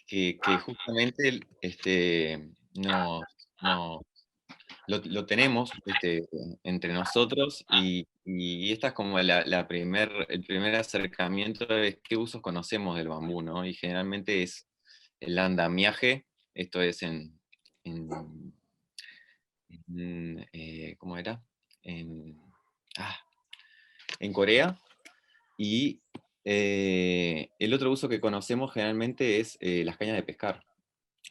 que justamente nos, nos- lo tenemos entre nosotros y esta es como el primer acercamiento de qué usos conocemos del bambú, ¿no? Y generalmente es el andamiaje, esto es en, ¿cómo era? En, ah, en Corea. Y el otro uso que conocemos generalmente es las cañas de pescar.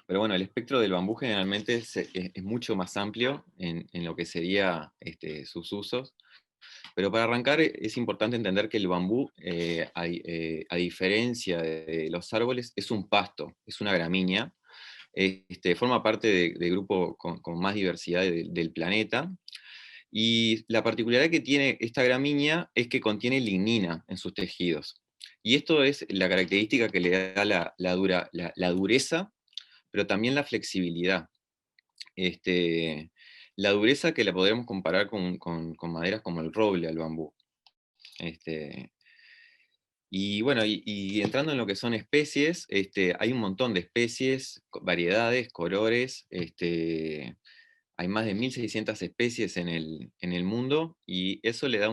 Pero bueno, el espectro del bambú generalmente es mucho más amplio en lo que sería sus usos. Pero para arrancar es importante entender que el bambú, a diferencia de los árboles, es un pasto, es una gramínea. Forma parte de grupo con más diversidad del planeta. Y la particularidad que tiene esta gramínea es que contiene lignina en sus tejidos. Y esto es la característica que le da la dureza, pero también la flexibilidad. Este, la dureza que la podemos comparar con maderas como el roble al bambú. Este, y bueno, y entrando en lo que son especies, hay un montón de especies, variedades, colores. Hay más de 1.600 especies en el mundo y eso le da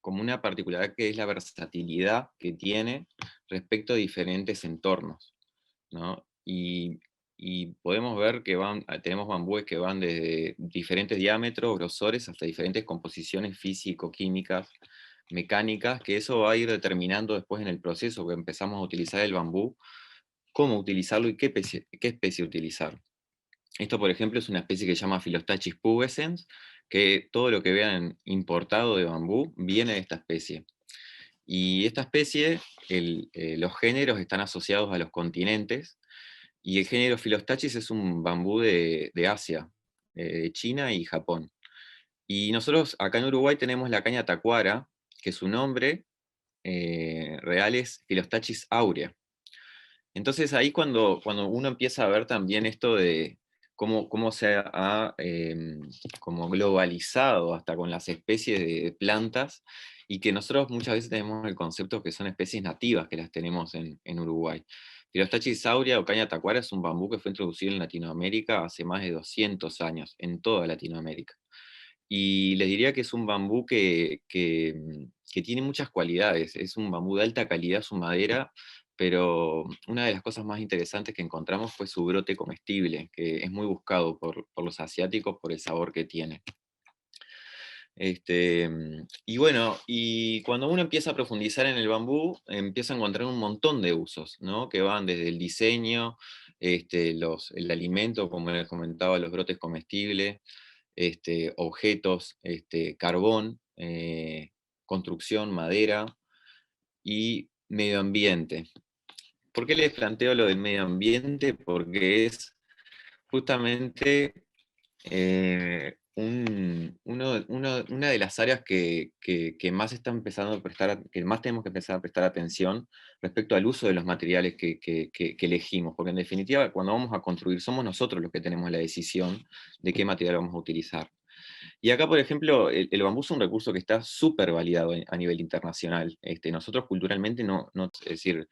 como una particularidad que es la versatilidad que tiene respecto a diferentes entornos, ¿no? Y podemos ver que tenemos bambúes que van desde diferentes diámetros, grosores, hasta diferentes composiciones físico-químicas, mecánicas, que eso va a ir determinando después en el proceso que empezamos a utilizar el bambú, cómo utilizarlo y qué especie utilizar. Esto, por ejemplo, es una especie que se llama Philostachys pubescens, que todo lo que vean importado de bambú viene de esta especie. Y esta especie, los géneros están asociados a los continentes, y el género Philostachys es un bambú de Asia, de China y Japón. Y nosotros acá en Uruguay tenemos la caña tacuara, que su nombre real es Philostachys aurea. Entonces ahí cuando uno empieza a ver también esto de cómo se ha como globalizado hasta con las especies de plantas, y que nosotros muchas veces tenemos el concepto que son especies nativas que las tenemos en Uruguay. Philostachys aurea o caña tacuara es un bambú que fue introducido en Latinoamérica hace más de 200 años, en toda Latinoamérica. Y les diría que es un bambú que tiene muchas cualidades. Es un bambú de alta calidad su madera, pero una de las cosas más interesantes que encontramos fue su brote comestible, que es muy buscado por los asiáticos por el sabor que tiene. Y bueno, y cuando uno empieza a profundizar en el bambú, empieza a encontrar un montón de usos, ¿no? Que van desde el diseño, el alimento, como les comentaba, los brotes comestibles, objetos, carbón, construcción, madera y medio ambiente. ¿Por qué les planteo lo del medio ambiente? Porque es justamente una de las áreas que más está empezando a que más tenemos que empezar a prestar atención respecto al uso de los materiales que elegimos, porque en definitiva, cuando vamos a construir, somos nosotros los que tenemos la decisión de qué material vamos a utilizar. Y acá, por ejemplo, el bambú es un recurso que está súper validado a nivel internacional. Nosotros culturalmente es decir,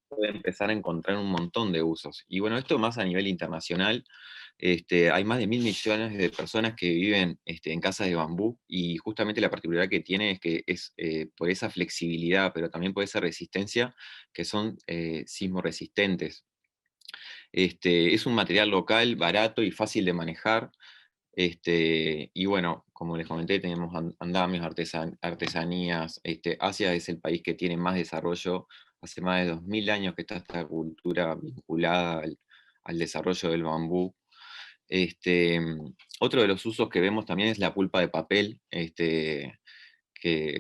puede empezar a encontrar un montón de usos. Y bueno, esto más a nivel internacional. Hay más de 1.000 millones de personas que viven en casas de bambú, y justamente la particularidad que tiene es que es por esa flexibilidad, pero también por esa resistencia, que son sismoresistentes. Es un material local, barato y fácil de manejar. Y bueno, como les comenté, tenemos andamios, artesanías. Asia es el país que tiene más desarrollo. Hace más de 2.000 años que está esta cultura vinculada al desarrollo del bambú. Este, Otro de los usos que vemos también es la pulpa de papel, que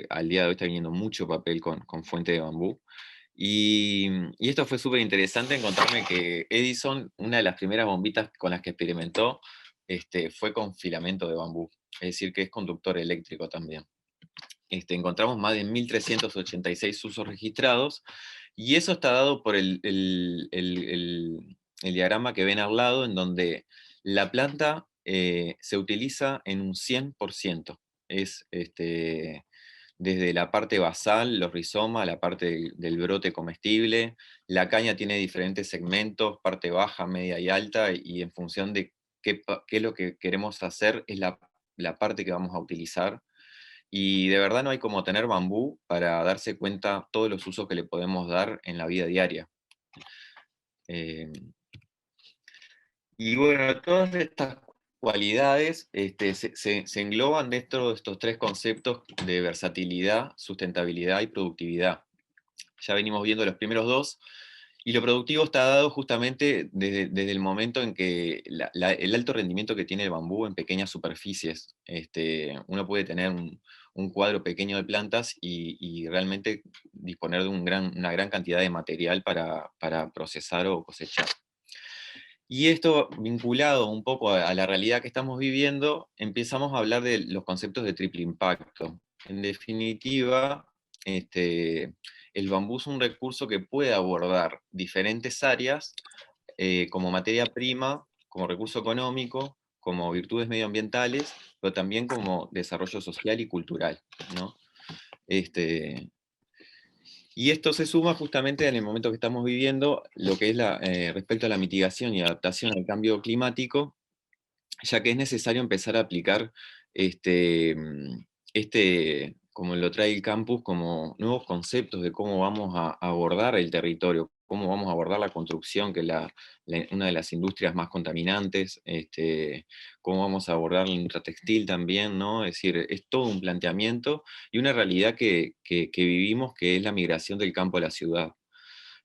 al día de hoy está viniendo mucho papel con fuente de bambú. Y esto fue súper interesante encontrarme que Edison, una de las primeras bombitas con las que experimentó, fue con filamento de bambú, es decir, que es conductor eléctrico también. Encontramos más de 1.386 usos registrados, y eso está dado por el diagrama que ven al lado, en donde la planta se utiliza en un 100%. Es desde la parte basal, los rizomas, la parte del brote comestible. La caña tiene diferentes segmentos, parte baja, media y alta, y en función de qué es lo que queremos hacer, es la parte que vamos a utilizar. Y de verdad no hay como tener bambú para darse cuenta todos los usos que le podemos dar en la vida diaria. Eh, y bueno, todas estas cualidades se engloban dentro de estos tres conceptos de versatilidad, sustentabilidad y productividad. Ya venimos viendo los primeros dos, y lo productivo está dado justamente desde el momento en que el alto rendimiento que tiene el bambú en pequeñas superficies. Uno puede tener un cuadro pequeño de plantas y realmente disponer de una gran cantidad de material para procesar o cosechar. Y esto vinculado un poco a la realidad que estamos viviendo, empezamos a hablar de los conceptos de triple impacto. En definitiva, el bambú es un recurso que puede abordar diferentes áreas, como materia prima, como recurso económico, como virtudes medioambientales, pero también como desarrollo social y cultural, ¿no? Este, y esto se suma justamente en el momento que estamos viviendo, lo que es respecto a la mitigación y adaptación al cambio climático, ya que es necesario empezar a aplicar como lo trae el campus, como nuevos conceptos de cómo vamos a abordar el territorio, cómo vamos a abordar la construcción, que es una de las industrias más contaminantes, cómo vamos a abordar la industria textil también, ¿no? Es decir, es todo un planteamiento y una realidad que vivimos, que es la migración del campo a la ciudad.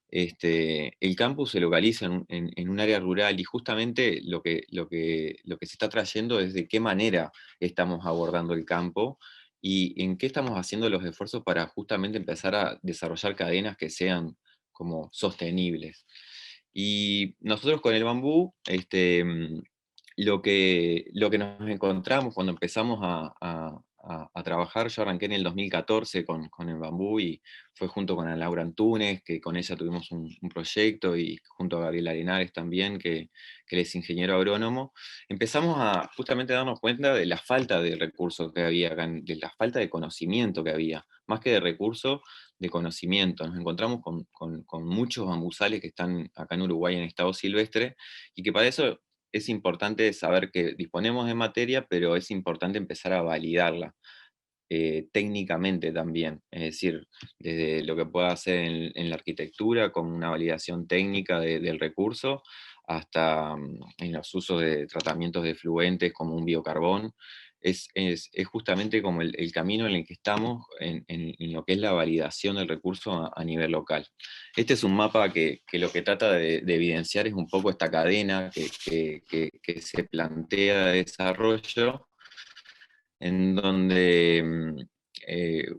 El campus se localiza en un área rural, y justamente lo que se está trayendo es de qué manera estamos abordando el campo y en qué estamos haciendo los esfuerzos para justamente empezar a desarrollar cadenas que sean como sostenibles. Y nosotros con el bambú, lo que nos encontramos cuando empezamos a trabajar, yo arranqué en el 2014 con el bambú, y fue junto con Ana Laura Antunes, que con ella tuvimos un proyecto, y junto a Gabriel Arenares también, que él es ingeniero agrónomo. Empezamos a justamente darnos cuenta de la falta de recursos que había acá, de la falta de conocimiento que había, más que de recursos, de conocimiento. Nos encontramos con muchos bambusales que están acá en Uruguay en estado silvestre, y que para eso es importante saber que disponemos de materia, pero es importante empezar a validarla técnicamente también. Es decir, desde lo que pueda hacer en la arquitectura, con una validación técnica del recurso, hasta en los usos de tratamientos de fluentes como un biocarbón. Es justamente como el camino en el que estamos en lo que es la validación del recurso a nivel local. Este es un mapa que lo que trata de evidenciar es un poco esta cadena que se plantea de desarrollo, en donde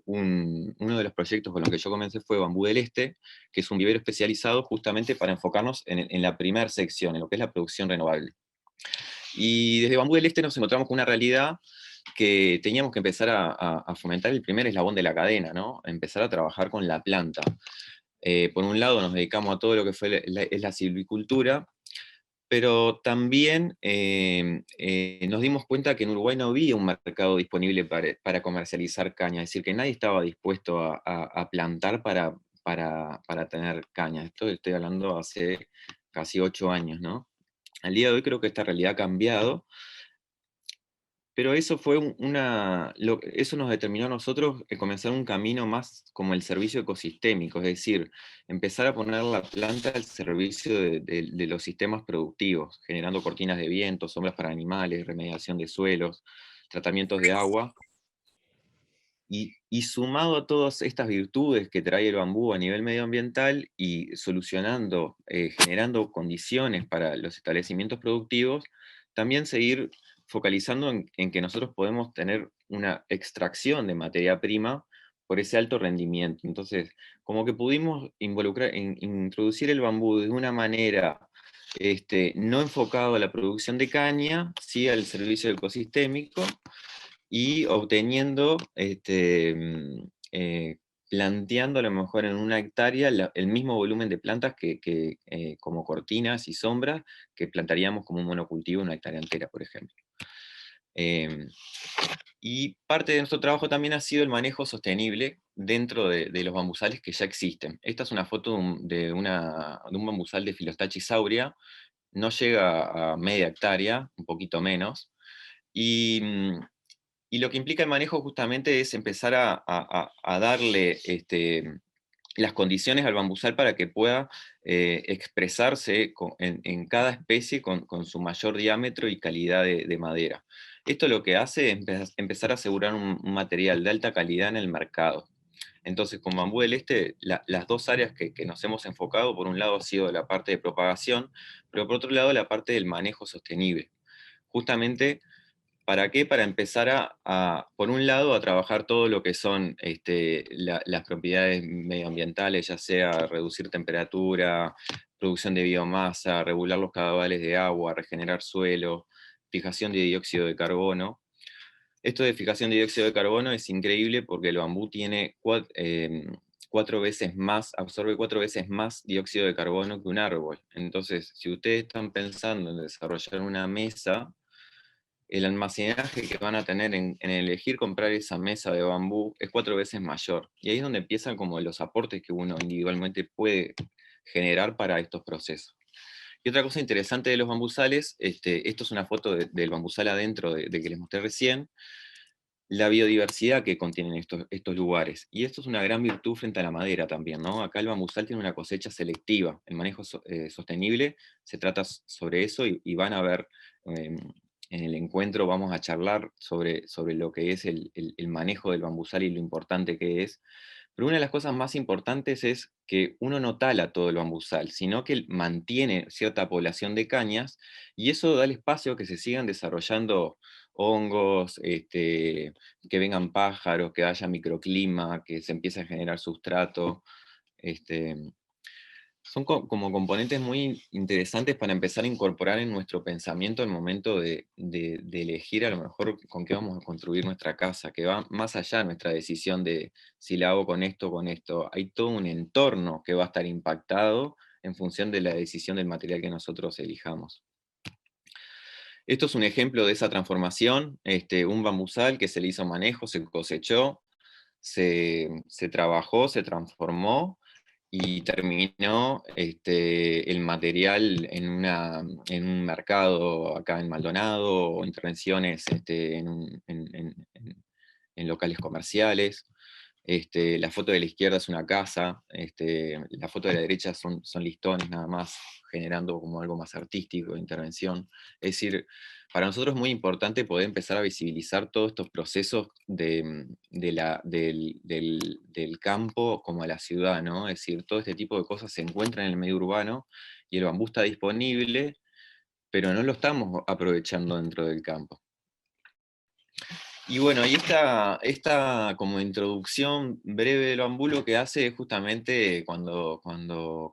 uno de los proyectos con los que yo comencé fue Bambú del Este, que es un vivero especializado justamente para enfocarnos en la primera sección, en lo que es la producción renovable. Y desde Bambú del Este nos encontramos con una realidad que teníamos que empezar a fomentar el primer eslabón de la cadena, ¿no? Empezar a trabajar con la planta. Por un lado nos dedicamos a todo lo que fue es la silvicultura, pero también nos dimos cuenta que en Uruguay no había un mercado disponible para comercializar caña, es decir, que nadie estaba dispuesto a plantar para tener caña. Esto estoy hablando hace casi 8 años, ¿no? Al día de hoy creo que esta realidad ha cambiado, pero eso fue eso nos determinó a nosotros comenzar un camino más como el servicio ecosistémico, es decir, empezar a poner la planta al servicio de los sistemas productivos, generando cortinas de viento, sombras para animales, remediación de suelos, tratamientos de agua. Y sumado a todas estas virtudes que trae el bambú a nivel medioambiental, y solucionando, generando condiciones para los establecimientos productivos, también seguir focalizando en que nosotros podemos tener una extracción de materia prima por ese alto rendimiento. Entonces, como que pudimos introducir el bambú de una manera no enfocado a la producción de caña, sí al servicio ecosistémico, y obteniendo, planteando a lo mejor en una hectárea el mismo volumen de plantas que como cortinas y sombras que plantaríamos como un monocultivo en una hectárea entera, por ejemplo. Y parte de nuestro trabajo también ha sido el manejo sostenible dentro de los bambusales que ya existen. Esta es una foto de un bambusal de Philostachys aurea, no llega a media hectárea, un poquito menos, y, y lo que implica el manejo justamente es empezar a darle las condiciones al bambusal para que pueda expresarse en cada especie con su mayor diámetro y calidad de madera. Esto lo que hace es empezar a asegurar un material de alta calidad en el mercado. Entonces, con Bambú del Este, las dos áreas que nos hemos enfocado, por un lado ha sido la parte de propagación, pero por otro lado la parte del manejo sostenible. Justamente, ¿para qué? Para empezar por un lado, a trabajar todo lo que son las propiedades medioambientales, ya sea reducir temperatura, producción de biomasa, regular los caudales de agua, regenerar suelo, fijación de dióxido de carbono. Esto de fijación de dióxido de carbono es increíble porque el bambú tiene 4 veces más, absorbe 4 veces más dióxido de carbono que un árbol. Entonces, si ustedes están pensando en desarrollar una mesa, el almacenaje que van a tener en elegir comprar esa mesa de bambú es 4 veces mayor. Y ahí es donde empiezan como los aportes que uno individualmente puede generar para estos procesos. Y otra cosa interesante de los bambusales, esto es una foto del bambusal adentro de que les mostré recién, la biodiversidad que contienen estos lugares. Y esto es una gran virtud frente a la madera también, ¿no? Acá el bambusal tiene una cosecha selectiva. El manejo sostenible se trata sobre eso y van a ver, en el encuentro vamos a charlar sobre lo que es el manejo del bambusal y lo importante que es. Pero una de las cosas más importantes es que uno no tala todo el bambusal, sino que mantiene cierta población de cañas y eso da el espacio a que se sigan desarrollando hongos, que vengan pájaros, que haya microclima, que se empiece a generar sustrato. Este, Son como componentes muy interesantes para empezar a incorporar en nuestro pensamiento al momento de elegir a lo mejor con qué vamos a construir nuestra casa, que va más allá de nuestra decisión de si la hago con esto o con esto. Hay todo un entorno que va a estar impactado en función de la decisión del material que nosotros elijamos. Esto es un ejemplo de esa transformación, un bambusal que se le hizo manejo, se cosechó, se trabajó, se transformó y terminó el material en un mercado acá en Maldonado, o intervenciones en locales comerciales. La foto de la izquierda es una casa, la foto de la derecha son listones nada más, generando como algo más artístico, de intervención. Es decir, para nosotros es muy importante poder empezar a visibilizar todos estos procesos del campo como a la ciudad, ¿no? Es decir, todo este tipo de cosas se encuentran en el medio urbano y el bambú está disponible, pero no lo estamos aprovechando dentro del campo. Y bueno, y esta como introducción breve del bambú lo que hace es justamente cuando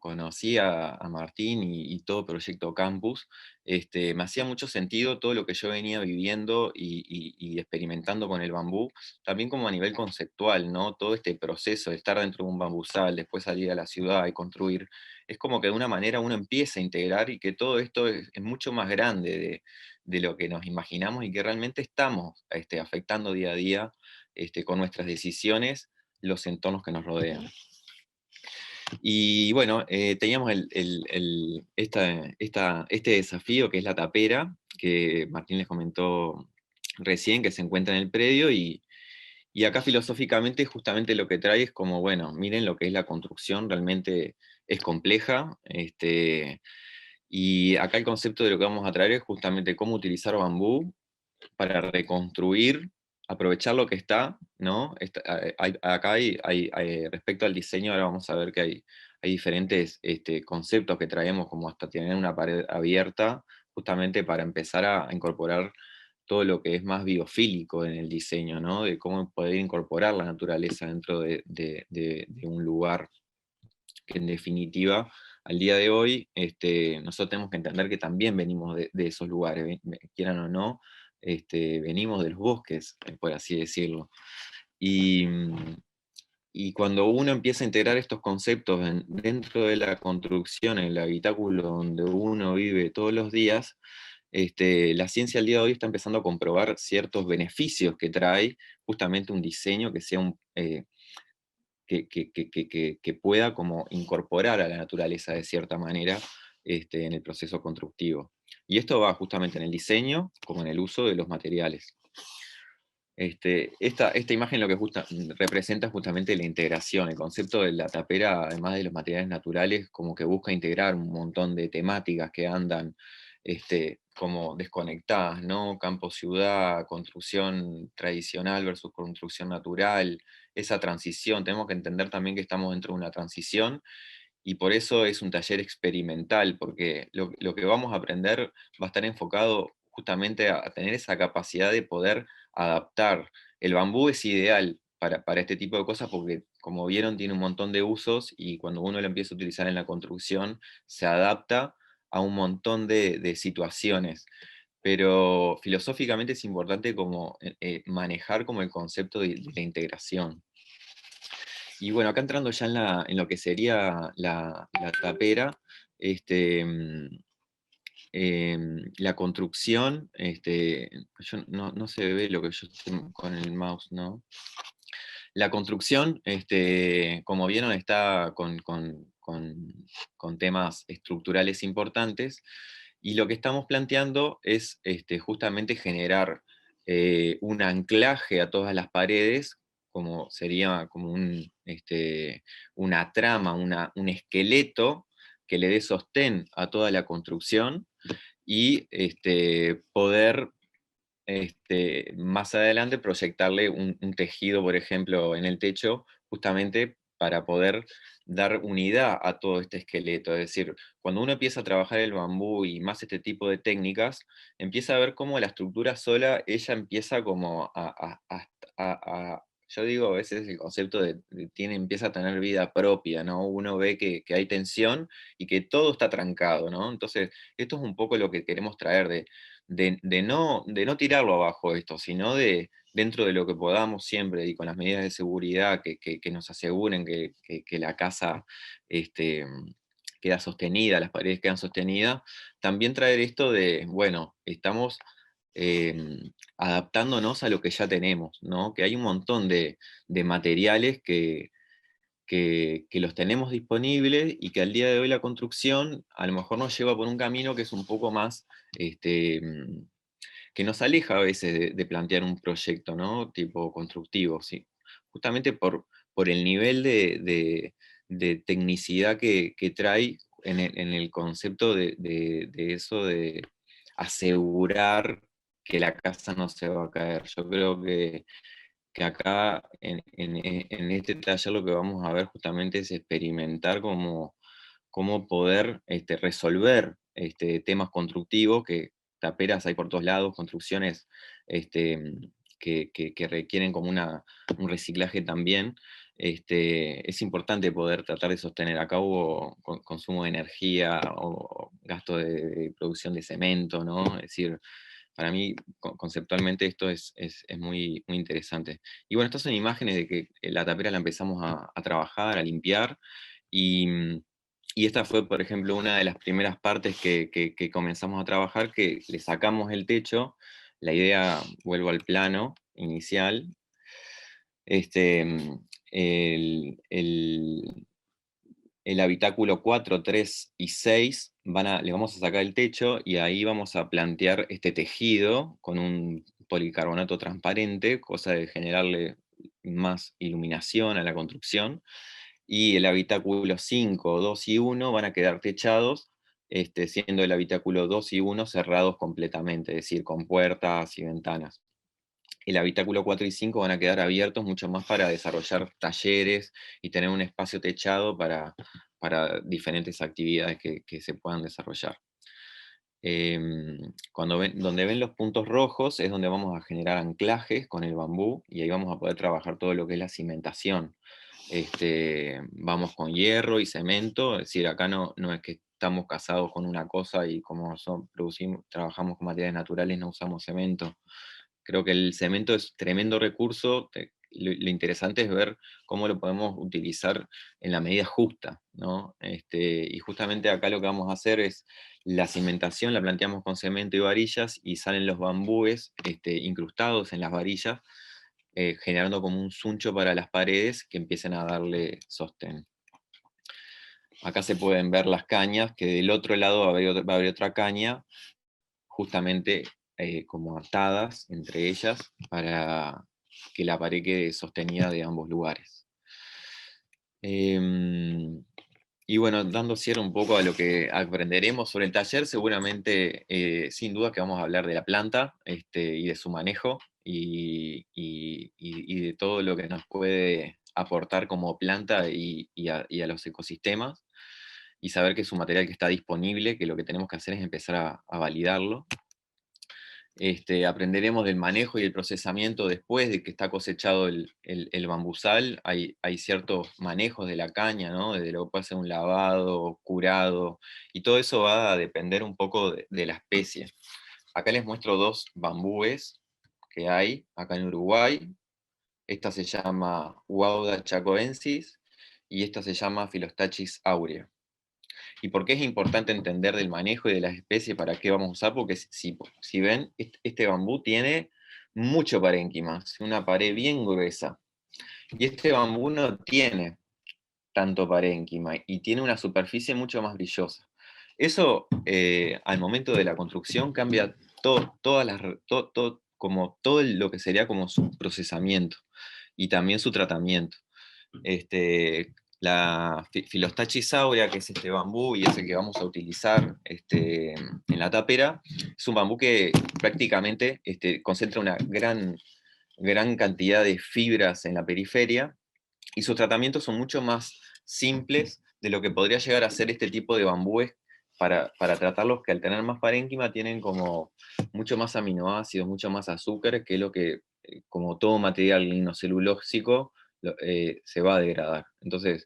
conocí a Martín y todo Proyecto Campus, me hacía mucho sentido todo lo que yo venía viviendo y experimentando con el bambú, también como a nivel conceptual, ¿no? Todo este proceso de estar dentro de un bambusal, después salir a la ciudad y construir, es como que de una manera uno empieza a integrar y que todo esto es mucho más grande de lo que nos imaginamos y que realmente estamos afectando día a día con nuestras decisiones los entornos que nos rodean. Y bueno, teníamos este desafío que es la tapera, que Martín les comentó recién, que se encuentra en el predio, y acá filosóficamente justamente lo que trae es como, bueno, miren lo que es la construcción, realmente es compleja, y acá el concepto de lo que vamos a traer es justamente cómo utilizar bambú para reconstruir, aprovechar lo que está, ¿no? Acá respecto al diseño, ahora vamos a ver que hay diferentes conceptos que traemos, como hasta tener una pared abierta, justamente para empezar a incorporar todo lo que es más biofílico en el diseño, ¿no? De cómo poder incorporar la naturaleza dentro de un lugar que en definitiva, al día de hoy, nosotros tenemos que entender que también venimos de esos lugares, quieran o no, venimos de los bosques, por así decirlo. Y, y cuando uno empieza a integrar estos conceptos dentro de la construcción, en el habitáculo donde uno vive todos los días, la ciencia al día de hoy está empezando a comprobar ciertos beneficios que trae justamente un diseño que sea que pueda como incorporar a la naturaleza de cierta manera en el proceso constructivo. Y esto va justamente en el diseño como en el uso de los materiales. Esta imagen lo que representa justamente la integración, el concepto de la tapera, además de los materiales naturales, como que busca integrar un montón de temáticas que andan como desconectadas, ¿no? Campo-ciudad, construcción tradicional versus construcción natural, esa transición. Tenemos que entender también que estamos dentro de una transición y por eso es un taller experimental, porque lo que vamos a aprender va a estar enfocado justamente a tener esa capacidad de poder adaptar. El bambú es ideal para este tipo de cosas porque, como vieron, tiene un montón de usos y cuando uno lo empieza a utilizar en la construcción, se adapta a un montón de situaciones. Pero filosóficamente es importante como manejar como el concepto de la integración. Y bueno, acá entrando ya en lo que sería la tapera, la construcción, no se ve lo que yo estoy con el mouse, ¿no? La construcción, como vieron, está con temas estructurales importantes, y lo que estamos planteando es justamente generar un anclaje a todas las paredes, como sería como una trama, un esqueleto que le dé sostén a toda la construcción, y poder más adelante proyectarle un tejido, por ejemplo, en el techo, justamente para poder dar unidad a todo este esqueleto. Es decir, cuando uno empieza a trabajar el bambú y más este tipo de técnicas, empieza a ver cómo la estructura sola, ella empieza como yo digo, a veces el concepto empieza a tener vida propia, ¿no? Uno ve que hay tensión y que todo está trancado, ¿no? Entonces, esto es un poco lo que queremos traer de no tirarlo abajo esto, sino dentro de lo que podamos siempre y con las medidas de seguridad que nos aseguren que la casa queda sostenida, las paredes quedan sostenidas, también traer esto de, bueno, estamos adaptándonos a lo que ya tenemos, ¿no? Que hay un montón de materiales que los tenemos disponibles y que al día de hoy la construcción a lo mejor nos lleva por un camino que es un poco más, que nos aleja a veces de plantear un proyecto, ¿no? Tipo constructivo, ¿sí? Justamente por el nivel de tecnicidad que trae en el concepto de eso de asegurar que la casa no se va a caer. Yo creo que acá en este taller lo que vamos a ver justamente es experimentar cómo poder resolver temas constructivos, que taperas hay por todos lados, construcciones que requieren como un reciclaje también. Es importante poder tratar de sostener. Acá hubo consumo de energía o gasto de producción de cemento, ¿no? Es decir, para mí conceptualmente esto es muy, muy interesante. Y bueno, estas son imágenes de que la tapera la empezamos a trabajar, a limpiar, y, y esta fue, por ejemplo, una de las primeras partes que comenzamos a trabajar, que le sacamos el techo. La idea, vuelvo al plano inicial, el habitáculo 4, 3 y 6 le vamos a sacar el techo y ahí vamos a plantear este tejido con un policarbonato transparente, cosa de generarle más iluminación a la construcción. Y el habitáculo 5, 2 y 1 van a quedar techados, siendo el habitáculo 2 y 1 cerrados completamente, es decir, con puertas y ventanas. El habitáculo 4 y 5 van a quedar abiertos mucho más para desarrollar talleres y tener un espacio techado para diferentes actividades que se puedan desarrollar. Donde ven los puntos rojos es donde vamos a generar anclajes con el bambú y ahí vamos a poder trabajar todo lo que es la cimentación. Vamos con hierro y cemento, es decir, acá no es que estamos casados con una cosa y como trabajamos con materiales naturales no usamos cemento. Creo que el cemento es tremendo recurso lo interesante es ver cómo lo podemos utilizar en la medida justa, ¿no? Y justamente acá lo que vamos a hacer es la cimentación, la planteamos con cemento y varillas y salen los bambúes incrustados en las varillas, generando como un suncho para las paredes que empiecen a darle sostén. Acá se pueden ver las cañas, que del otro lado va a haber otra caña, justamente como atadas entre ellas, para que la pared quede sostenida de ambos lugares. Y bueno, dando cierre un poco a lo que aprenderemos sobre el taller, seguramente, sin duda que vamos a hablar de la planta y de su manejo y de todo lo que nos puede aportar como planta y a los ecosistemas, y saber que es un material que está disponible, que lo que tenemos que hacer es empezar a validarlo. Aprenderemos del manejo y el procesamiento después de que está cosechado el bambusal. Hay ciertos manejos de la caña, ¿no? Desde lo que puede ser un lavado, curado, y todo eso va a depender un poco de la especie. Acá les muestro dos bambúes que hay acá en Uruguay. Esta se llama Wauda chacoensis y esta se llama Philostachys aurea. ¿Y por qué es importante entender del manejo y de las especies para qué vamos a usar? Porque si ven, este bambú tiene mucho parénquima, es una pared bien gruesa. Y este bambú no tiene tanto parénquima y tiene una superficie mucho más brillosa. Eso, al momento de la construcción, cambia como todo lo que sería como su procesamiento y también su tratamiento. La Philostachys aurea, que es este bambú y es el que vamos a utilizar en la tapera, es un bambú que prácticamente concentra una gran cantidad de fibras en la periferia, y sus tratamientos son mucho más simples de lo que podría llegar a ser este tipo de bambúes para tratarlos, que al tener más parénquima tienen como mucho más aminoácidos, mucho más azúcar, que es lo que, como todo material lignocelulósico, se va a degradar. Entonces,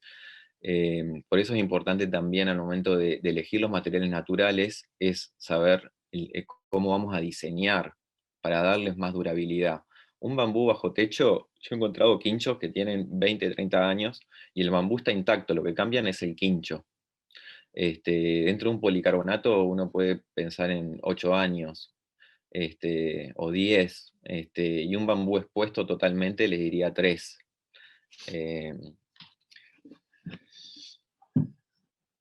por eso es importante también al momento de elegir los materiales naturales, es saber cómo vamos a diseñar para darles más durabilidad. Un bambú bajo techo, yo he encontrado quinchos que tienen 20, 30 años y el bambú está intacto, lo que cambian es el quincho. Dentro de un policarbonato uno puede pensar en 8 años o 10, y un bambú expuesto totalmente les diría 3.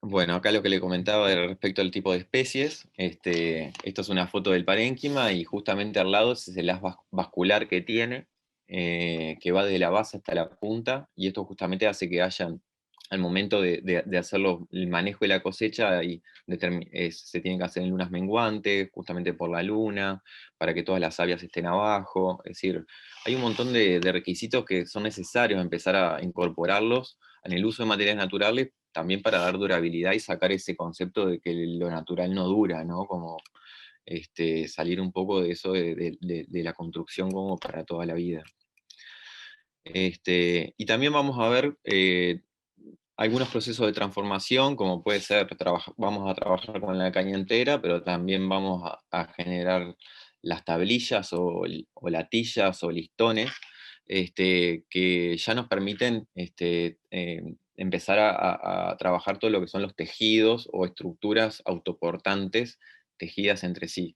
Bueno, acá lo que le comentaba respecto al tipo de especies, esto es una foto del parénquima y justamente al lado es el haz vascular que tiene, que va desde la base hasta la punta, y esto justamente hace que hayan, al momento de hacerlo, el manejo de la cosecha, se tienen que hacer en lunas menguantes, justamente por la luna, para que todas las sabias estén abajo. Es decir, hay un montón de requisitos que son necesarios empezar a incorporarlos en el uso de materiales naturales, también para dar durabilidad y sacar ese concepto de que lo natural no dura, ¿no? Como salir un poco de eso de la construcción como para toda la vida. Y también vamos a ver algunos procesos de transformación, como puede ser, vamos a trabajar con la caña entera, pero también vamos a generar las tablillas o latillas o listones, que ya nos permiten empezar a trabajar todo lo que son los tejidos o estructuras autoportantes tejidas entre sí.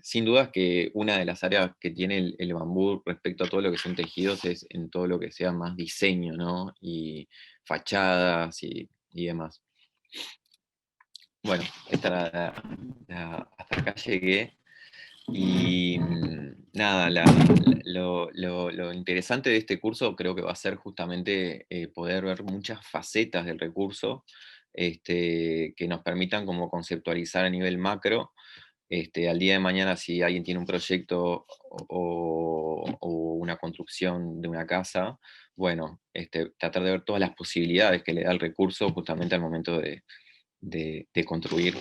Sin dudas que una de las áreas que tiene el bambú respecto a todo lo que son tejidos es en todo lo que sea más diseño, ¿no? Y fachadas y demás. Bueno, hasta acá llegué. Y nada, lo interesante de este curso creo que va a ser justamente poder ver muchas facetas del recurso, que nos permitan como conceptualizar a nivel macro. Al día de mañana, si alguien tiene un proyecto o una construcción de una casa, bueno, tratar de ver todas las posibilidades que le da el recurso justamente al momento de construir.